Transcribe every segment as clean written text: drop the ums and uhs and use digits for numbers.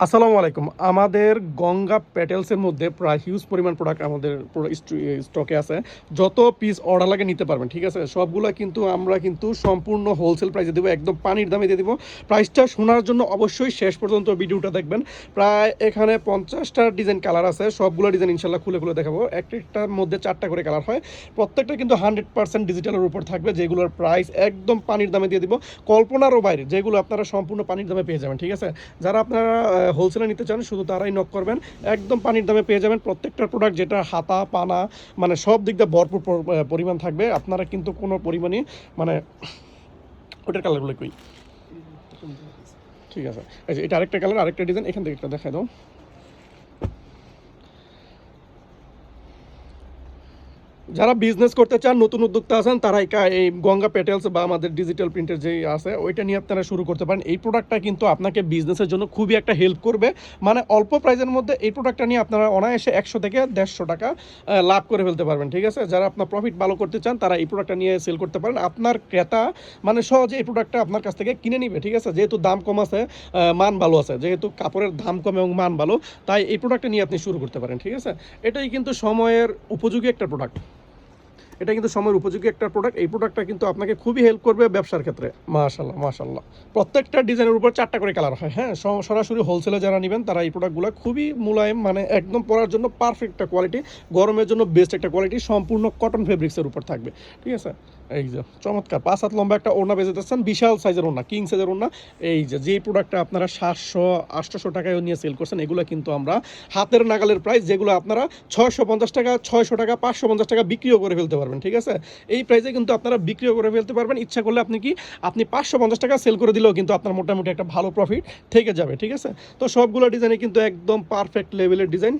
আসসালামু আলাইকুম। আমাদের গঙ্গা প্যাটেলসের মধ্যে প্রায় হিউজ পরিমাণ প্রোডাক্ট আমাদের পুরো স্টকে আছে। যত পিস অর্ডার লাগে নিতে পারবেন, ঠিক আছে? সবগুলা কিন্তু আমরা কিন্তু সম্পূর্ণ হোলসেল প্রাইসে দেবো, একদম পানির দামে দিয়ে দেবো। প্রাইসটা শোনার জন্য অবশ্যই শেষ পর্যন্ত ভিডিওটা দেখবেন। প্রায় এখানে 50টা ডিজাইন কালার আছে, সবগুলো ডিজাইন ইনশাল্লাহ খুলে খুলে দেখাবো। একটার মধ্যে 4টা করে কালার হয়, প্রত্যেকটা কিন্তু 100% ডিজিটালের উপর থাকবে, যেগুলোর প্রাইস একদম পানির দামে দিয়ে দিব, কল্পনারও বাইরে, যেগুলো আপনারা সম্পূর্ণ পানির দামে পেয়ে যাবেন, ঠিক আছে? যারা আপনারা হোলসেলে নিতে চান শুধু তারাই নক করবেন, একদম পানির দামে পেয়ে যাবেন প্রত্যেকটা প্রোডাক্ট, যেটা হাতা পানা মানে সব দিক দিয়ে ভরপুর পরিমাণ থাকবে। আপনারা কিন্তু কোনো পরিমাণই মানে ওটার কালারগুলো কই, ঠিক আছে? এই যে এটা আরেকটা কালার, আরেকটা ডিজাইন, এখান থেকে একটা দেখাই দাও। যারা বিজনেস করতে চান, নতুন উদ্যোক্তা আছেন, তারা এই গঙ্গা প্যাটেলস বা আমাদের ডিজিটাল প্রিন্টের যে আছে ওইটা নিয়ে আপনারা শুরু করতে পারেন। এই প্রোডাক্টটা কিন্তু আপনাকে বিজনেসের জন্য খুবই একটা হেল্প করবে। মানে অল্প প্রাইসের মধ্যে এই প্রোডাক্টটা নিয়ে আপনারা অনায়াসে 100 থেকে 150 টাকা লাভ করে ফেলতে পারবেন, ঠিক আছে? যারা আপনার প্রফিট ভালো করতে চান তারা এই প্রোডাক্টটা নিয়ে সেল করতে পারেন। আপনার ক্রেতা মানে সহজে এই প্রোডাক্টটা আপনার কাছ থেকে কিনে নিবে, ঠিক আছে? যেহেতু দাম কম আছে, মান ভালো আছে, যেহেতু কাপড়ের দাম কম এবং মান ভালো, তাই এই প্রোডাক্টটা নিয়ে আপনি শুরু করতে পারেন, ঠিক আছে? এটাই কিন্তু সময়ের উপযোগী একটা প্রোডাক্ট। এটা কিন্তু সময়ের উপযোগী একটা প্রোডাক্ট। এই প্রোডাক্টটা কিন্তু আপনাকে খুবই হেল্প করবে ব্যবসার ক্ষেত্রে। মাশাল্লাহ মাশাল্লাহ, প্রত্যেকটা ডিজাইনের উপর 4টা করে কালার হয়। হ্যাঁ, সরাসরি হোলসেলে যারা নেবেন তারা এই প্রোডাক্টগুলো খুবই মোলায়েম, মানে একদম পরার জন্য পারফেক্ট একটা কোয়ালিটি, গরমের জন্য বেস্ট একটা কোয়ালিটি, সম্পূর্ণ কটন ফেব্রিক্সের উপর থাকবে, ঠিক আছে? এই যে চমৎকার 5 হাত লম্বা একটা ওড়না বেঁচে দিচ্ছেন, বিশাল সাইজের ওড়না, কিং সাইজের ওড়না। এই যে প্রোডাক্টটা আপনারা 700-800 টাকায় নিয়ে সেল করছেন, এগুলো কিন্তু আমরা হাতের নাগালের প্রাইস, যেগুলো আপনারা 650 টাকা, 600 টাকা, 550 টাকা বিক্রিও করে ফেলতে পারবেন, ঠিক আছে? এই প্রাইসে কিন্তু আপনারা বিক্রিও করে ফেলতে পারবেন। ইচ্ছা করলে আপনি 550 টাকা সেল করে দিলেও কিন্তু আপনার মোটামুটি একটা ভালো প্রফিট থেকে যাবে, ঠিক আছে? তো সবগুলো ডিজাইনে কিন্তু একদম পারফেক্ট লেভেলের ডিজাইন।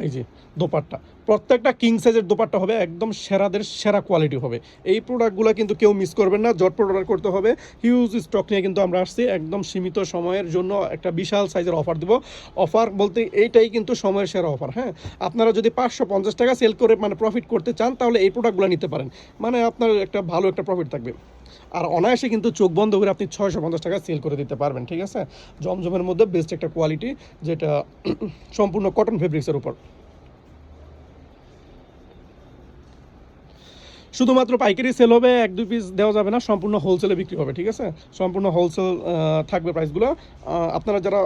এই যে দোপাট্টা, প্রত্যেকটা কিং সাইজের দোপাট্টা হবে, একদম সেরাদের সেরা কোয়ালিটি হবে। এই প্রোডাক্টগুলো কিন্তু কেউ মিস করবেন না, জটপট অর্ডার করতে হবে। হিউজ স্টক নিয়ে কিন্তু আমরা আসছি, একদম সীমিত সময়ের জন্য একটা বিশাল সাইজের অফার দেবো। অফার বলতে এইটাই কিন্তু সময়ের সেরা অফার। হ্যাঁ, আপনারা যদি 550 টাকা সেল করে মানে প্রফিট করতে চান, তাহলে এই প্রোডাক্টগুলো নিতে পারেন, মানে আপনার একটা ভালো একটা প্রফিট থাকবে। আর অনায়াসে কিন্তু চোখ বন্ধ করে আপনি 650 টাকা সেল করে দিতে পারবেন, ঠিক আছে? জমজমের মধ্যে বেস্ট একটা কোয়ালিটি, যেটা সম্পূর্ণ কটন ফেব্রিক্সের উপর। শুধুমাত্র পাইকারি সেল হবে, 1-2 পিস দেওয়া যাবে না, সম্পূর্ণ হোলসেলে বিক্রি হবে, ঠিক আছে? সম্পূর্ণ হোলসেল থাকবে প্রাইসগুলো। আপনারা যারা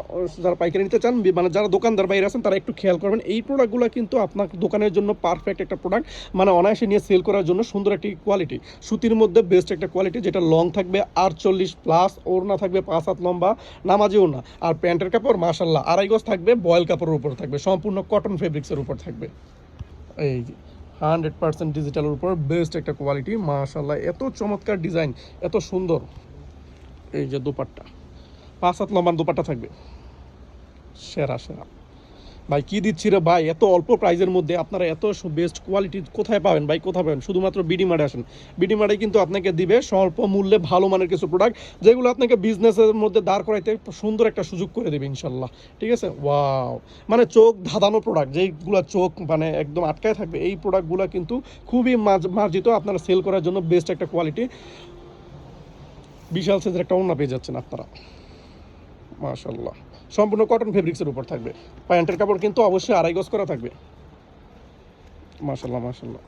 যারা পাইকারি নিতে চান, মানে যারা দোকানদার বাইরে আছেন, তারা একটু খেয়াল করবেন। এই প্রোডাক্টগুলো কিন্তু আপনার দোকানের জন্য পারফেক্ট একটা প্রোডাক্ট, মানে অনায়াসে নিয়ে সেল করার জন্য সুন্দর একটি কোয়ালিটি, সুতির মধ্যে বেস্ট একটা কোয়ালিটি, যেটা লং থাকবে 48+, ওড়না থাকবে 5 হাত লম্বা, নামাজি ওড়না। আর প্যান্টের কাপড় মাশাল্লাহ 2.5 গজ থাকবে, বয়েল কাপড়ের উপর থাকবে, সম্পূর্ণ কটন ফেব্রিক্সের উপর থাকবে। এই যে 100% ডিজিটালের উপর বেস্ট একটা কোয়ালিটি, মাশাল্লাহ এত চমৎকার ডিজাইন, এত সুন্দর। এই যে দোপাট্টা, 5 হাত লম্বা দোপাট্টা থাকবে, সেরা সেরা। ভাই কি দিচ্ছি রে ভাই, এত অল্প প্রাইজের মধ্যে আপনারা এত বেস্ট কোয়ালিটি কোথায় পাবেন ভাই, কোথায় পাবেন? শুধুমাত্র বিডি মার্টে আসেন, বিডি মার্টে কিন্তু আপনাকে দিবে স্বল্প মূল্যে ভালো মানের কিছু প্রোডাক্ট, যেগুলো আপনাকে বিজনেসের মধ্যে দাঁড় করাইতে সুন্দর একটা সুযোগ করে দেবে ইনশাল্লাহ, ঠিক আছে? ওয়াও, মানে চোখ ধাঁধানো প্রোডাক্ট, যেইগুলো চোখ মানে একদম আটকায় থাকবে, এই প্রোডাক্টগুলো কিন্তু খুবই মার্জিত, আপনারা সেল করার জন্য বেস্ট একটা কোয়ালিটি। বিশাল সাইজের একটা ওড়না পেয়ে যাচ্ছেন আপনারা, মাশাল্লাহ সম্পূর্ণ কটন ফেব্রিক্সের উপর থাকবে। প্যান্টের কাপড় কিন্তু অবশ্যই 2.5 গজ করা থাকবে, মাশাল্লাহ মাশাল্লাহ।